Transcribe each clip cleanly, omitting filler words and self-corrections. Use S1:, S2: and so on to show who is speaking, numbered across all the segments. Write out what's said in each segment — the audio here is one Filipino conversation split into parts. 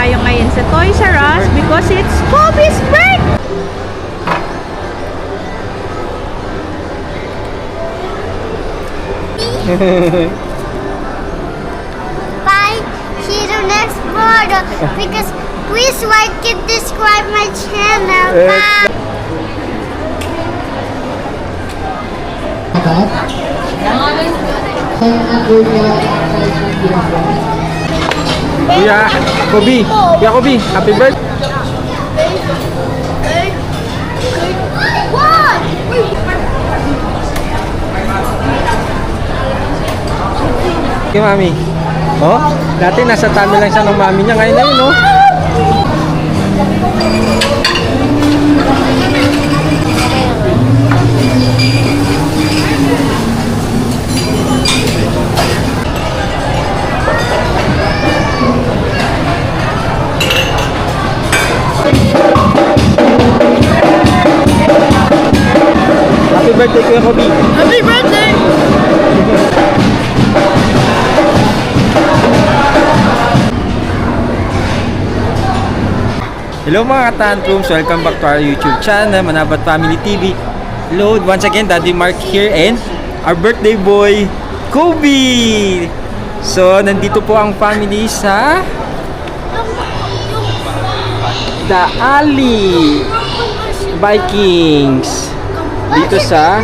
S1: tayo ngayon sa Toys R Us because it's Kobe's birthday!
S2: Bye. See you next video because please like and subscribe my channel. Bye.
S3: Kuya Kobe, Kuya Kobe, happy birthday. Okay, mami. Oh, dati nasa tummy lang siya ng mami niya. Ngayon na yun, oh. Happy birthday, Kuya Kobe.
S1: Happy birthday!
S3: Hello mga katantrums, welcome back to our YouTube channel, Manabat Family TV. Hello, once again, Daddy Mark here and our birthday boy, Kobe! So, nandito po ang family sa The Ali Vikings. Dito sa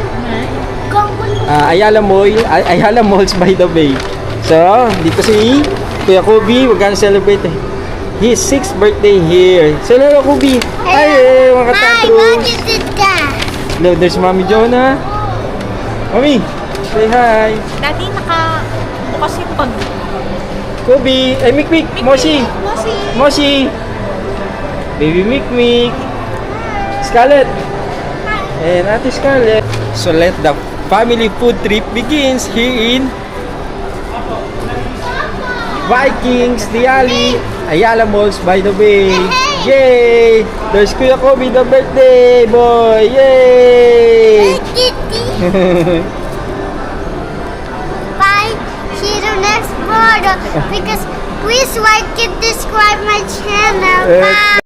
S3: Ayala Malls by the Bay. So, dito si Kuya Kobe, we're gonna celebrate his 6th birthday here. So, hello, Kobe. Hi, mga katantrums. Hello, there's Mami Jonah. Mami, say hi.
S1: Dati nakabukas yung pag...
S3: Kobe, ay Mikmik, Moshi. Moshi. Baby Mikmik. Scarlett. And Ate Scarlett. So, let the family food trip begins here in Vikings, The Ali, Ayala Malls by the Bay. Yay! There's Kuya Kobe, the birthday boy. Yay!
S2: Bye. See you next video because please like and subscribe my channel. Bye.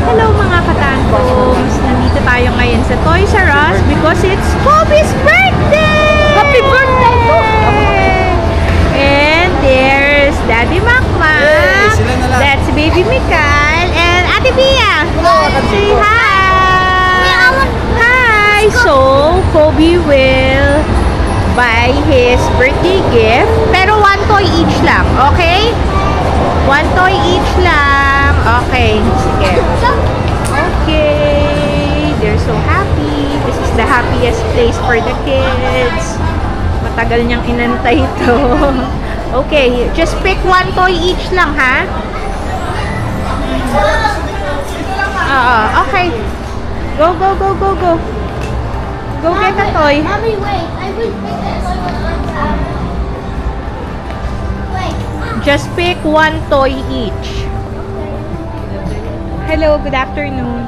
S1: Hello mga katantrums! Nandito tayo ngayon sa Toys R Us because it's Kobe's birthday! Happy birthday po! And there's Daddy Makmak.
S3: Yay! Sila na lang.
S1: That's Baby Mikal and Ate Bia. Say hi! Hi! So, Kobe will buy his birthday gift pero one toy each lang, okay? One toy each lang. Okay, sige. Okay, they're so happy. This is the happiest place for the kids. Matagal niyang inantay ito. Okay, just pick one toy each lang, ha? Okay. Go, go, go, go, go. Go get a toy.
S2: Mommy, wait. I will pick this one. Wait.
S1: Just pick one toy each. Hello, good afternoon.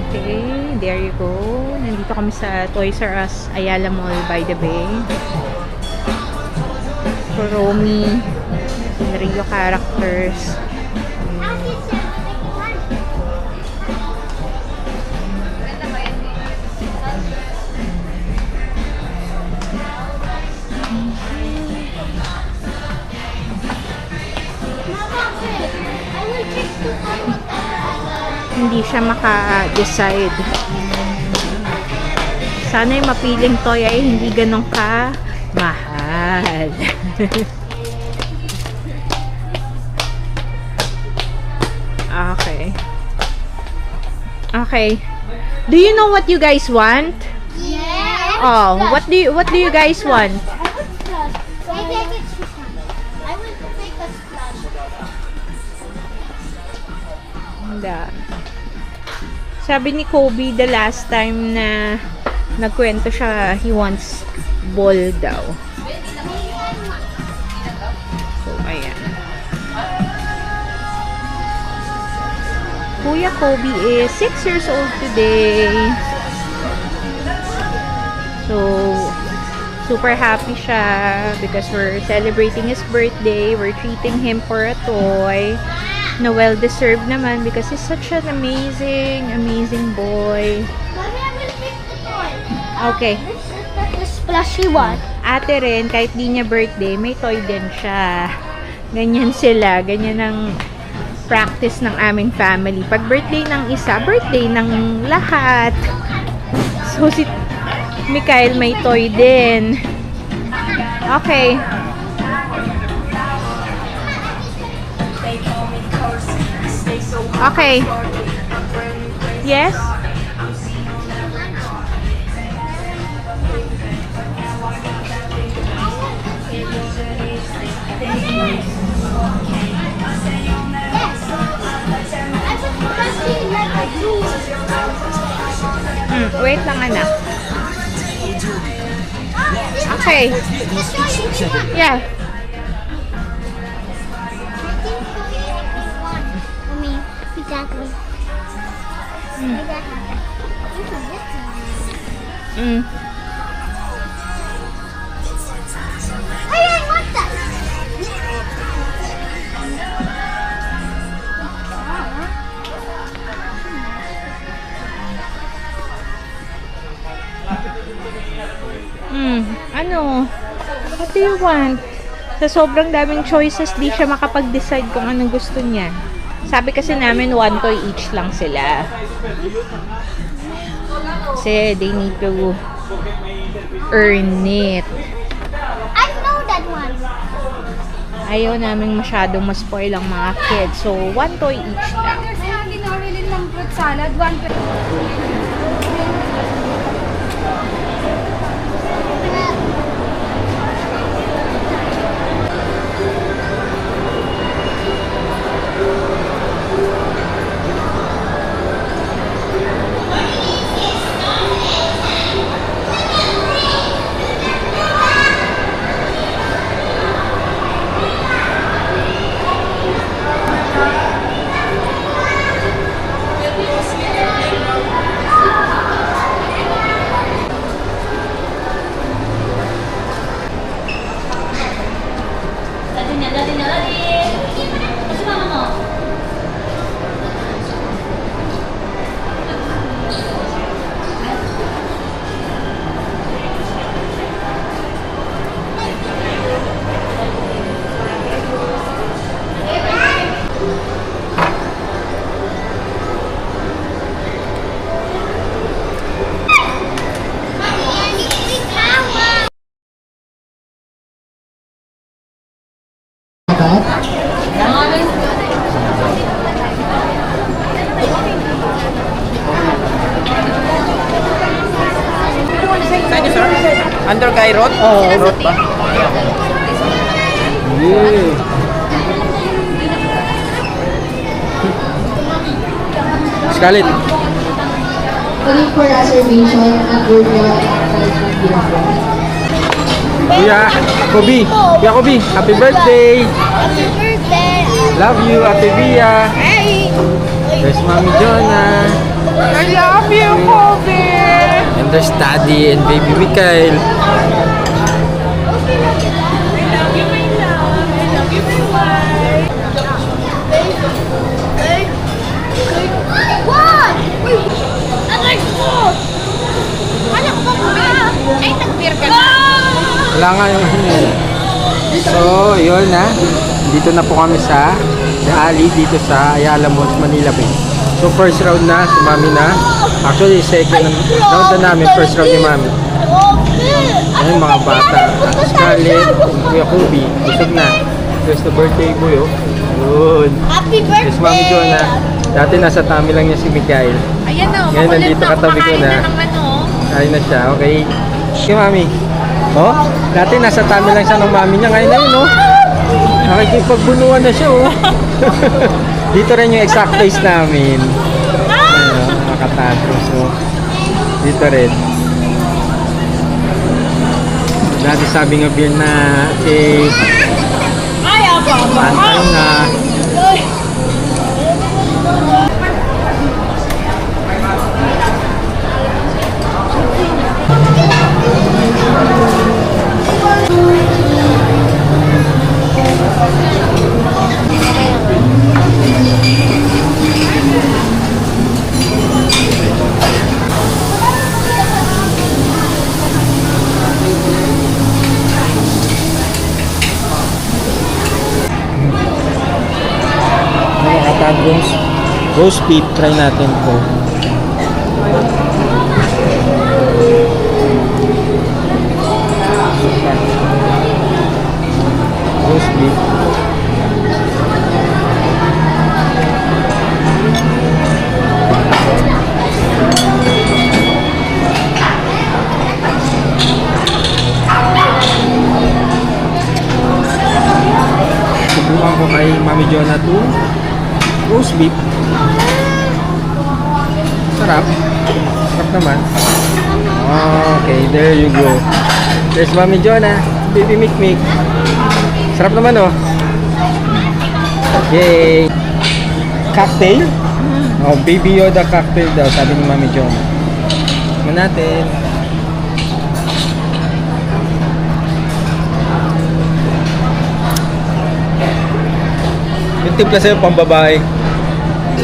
S1: Okay, there you go. Nandito kami sa Toys R Us Ayala Mall by the Bay. Kuromi, Rio characters. Hindi siya maka-decide. Sana yung mapiling toy ay hindi ganun ka mahal. Okay. Okay. Do you know what you guys want?
S2: Yeah.
S1: Oh, what do you guys want?
S2: I would splash. Maybe I can choose one. I would take a splash.
S1: Sabi ni Kobe the last time na nagkwento siya, he wants ball daw. So, ayan. Kuya Kobe is 6 years old today. So, super happy siya because we're celebrating his birthday. We're treating him for a toy na well-deserved naman because he's such an amazing, amazing boy.
S2: Mommy, I will pick the toy.
S1: Okay.
S2: The splashy one.
S1: Ate rin, kahit di niya birthday, may toy din siya. Ganyan sila. Ganyan ang practice ng aming family. Pag birthday ng isa, birthday ng lahat. So, si Mikael may toy din. Okay. Okay. Yes? Wait lang, anak. Okay. Yeah.
S2: Exactly.
S1: Mm.
S2: I want that.
S1: Ano? What do you want? Sa sobrang daming choices, di siya makapag-decide kung anong gusto niya. Sabi kasi namin, one toy each lang sila. Kasi they need to earn it.
S2: I know that one.
S1: Ayaw namin masyadong ma-spoil ang mga kids. So, one toy each lang.
S4: There's hanging orange lang fruit salad. One
S3: Under kay Rod? Oo. Rod pa. Yeah. Scarlett.
S5: Calling for reservation at Burger
S3: Kuya Kobe. Kuya Kobe, happy birthday.
S2: Happy birthday.
S3: Love you, Ate Bia.
S2: Hey.
S3: There's Mami Jonah.
S1: I love you, Kobe!
S3: And there's Daddy and Baby Mikael.
S2: What? Anak ko! Anak ko ba? Ay, nag-beer ka na.
S3: Wala nga yung ano eh. So, yun na. Dito na po kami sa alley dito sa Ayala Malls, Manila Bay. So, first round na, si Mami na. Actually, second round na namin, first round ni Mami. Ayun, mga bata. Scarlett, Kuya Kobe, busog na. There's the birthday boy, oh. Yun.
S2: Happy birthday!
S3: There's Mami Jonah. Dati nasa tummy lang niya si Mikael.
S1: Ayan o,
S3: Ngayon,
S1: makulit
S3: nandito
S1: na.
S3: katabi ko
S1: Kumakain
S3: na.
S1: na ng ano.
S3: Kain na siya, okay. Okay, Mami. Oh, dati nasa tummy lang siya ng Mami niya. Ngayon na yun, oh. Nakikipagbunuan na siya, oh. Dito rin yung exact place namin. Ayun, oh, makatato. So, dito rin. Dati sabi nga Bill na si Antong na Roast beef. Try natin po. Roast beef. Subukan ko kay Mami Jonah to roast beef. Sarap. Sarap naman. Okay, there you go. There's Mami Jonah. Baby Mikmik. Sarap naman oh. Yay! Cocktail? Oh, Baby Yoda cocktail daw, sabi ni Mami Jonah. Tignan natin. Yung timpla sa'yo, pambabae.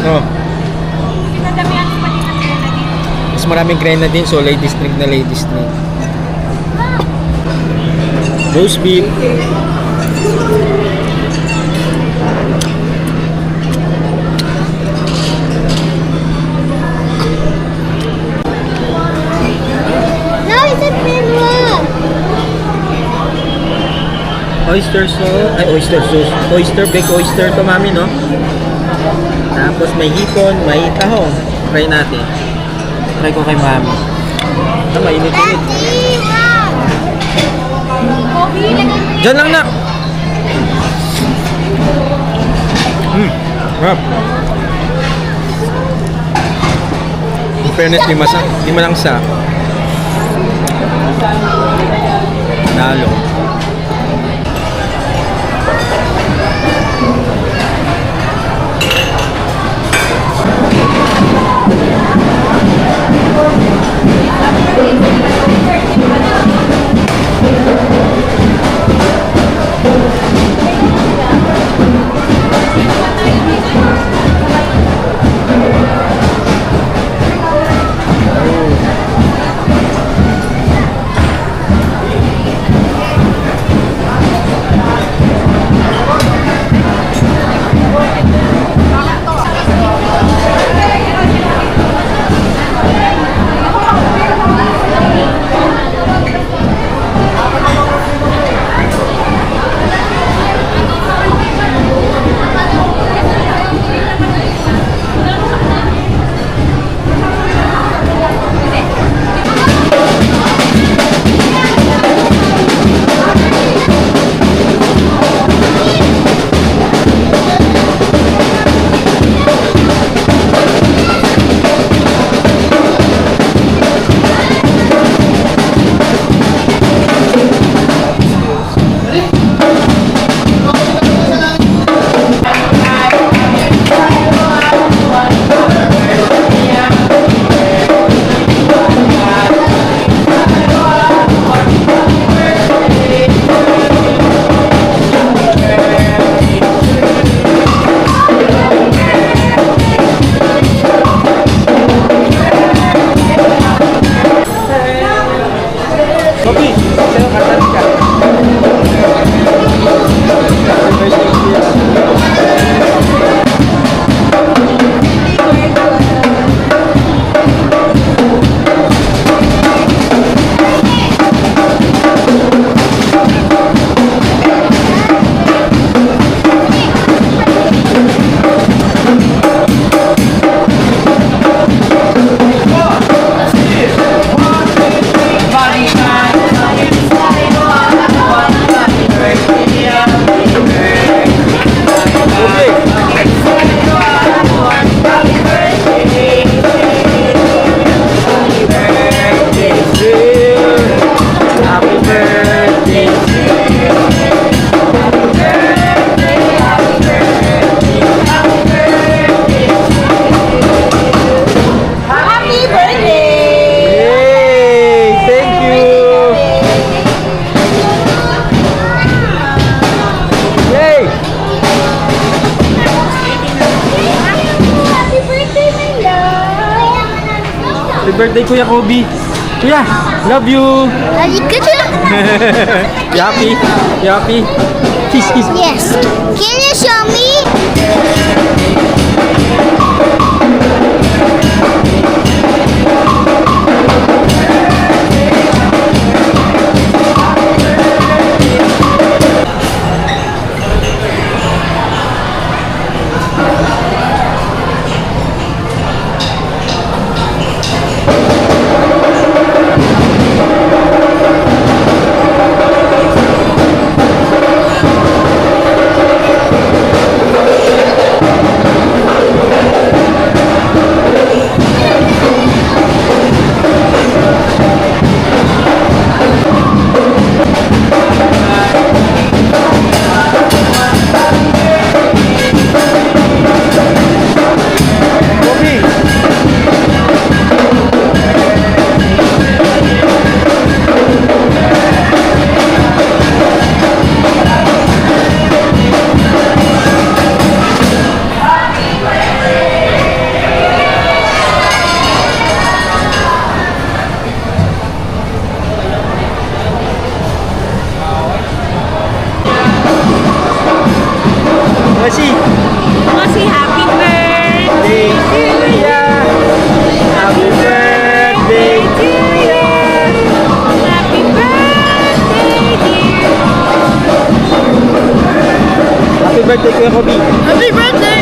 S3: Oh. Mas maraming grenadine, so ladies drink na ladies drink. Roast beef.
S2: No, it's a thin one.
S3: Oyster sauce. Ay, oyster sauce. Oyster, baked oyster to, Mami, no? Tapos may hipon, may tahong. Try natin. Try ko kay Mami. Ah, mainit-init.
S2: Daddy, wow.
S3: Diyan lang, nak! Harap. In fairness, lima lang sa nalo. Happy birthday, Kuya Kobe. Kuya, love you. Yappy. Yappy. Kiss, kiss.
S2: Yes. Can you show me?
S3: Kasi,
S1: Kasi happy birthday to you.
S3: happy birthday
S1: to you. Happy birthday, dear.
S3: Happy birthday, Kuya Kobe.
S1: Happy birthday.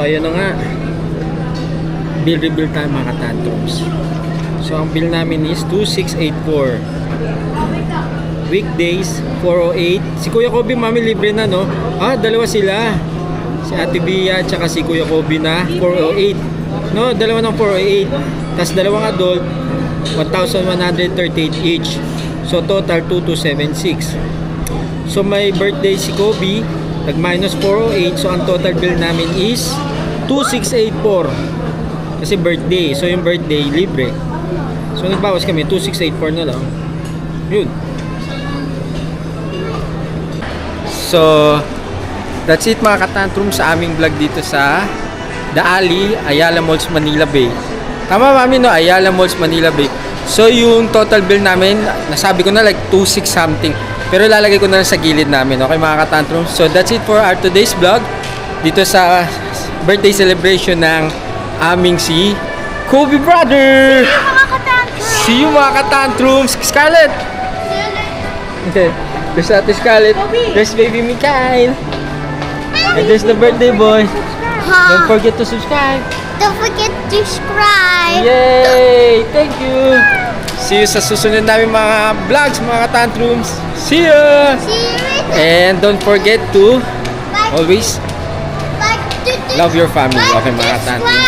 S3: So, ayun na nga. Bill reveal tayo mga tantrums. So, ang bill namin is 2684. Weekdays, 408. Si Kuya Kobe, mami, libre na, no? Ah, dalawa sila. Si Ate Bia, tsaka si Kuya Kobe na 408. No, dalawa ng 408. Tapos dalawang adult, 1,138 each. So, total 2276. So, may birthday si Kobe, nag-minus 408. So, ang total bill namin is 2684. Kasi birthday. So, yung birthday, libre. So, nagbawas kami, 2684 na lang. Yun. So, that's it mga katantrum sa aming vlog dito sa The Alley, Ayala Malls, Manila Bay. Tama mami no, Ayala Malls, Manila Bay. So, yung total bill namin, nasabi ko na like 26 something. Pero lalagay ko na lang sa gilid namin, okay mga katantrum? So, that's it for our today's vlog dito sa birthday celebration ng aming si Kobe brother! See you mga katantrums! Scarlett! Okay. There's Ate Scarlett. There's baby Mikael. And there's the birthday boy. Don't forget to subscribe.
S2: Don't forget to subscribe.
S3: Yay! Thank you! See you sa susunod namin mga vlogs mga katantrums. See ya!
S2: See you later.
S3: And don't forget to
S2: Bye.
S3: always
S2: Bye.
S3: love your family. Okay mga katantrums.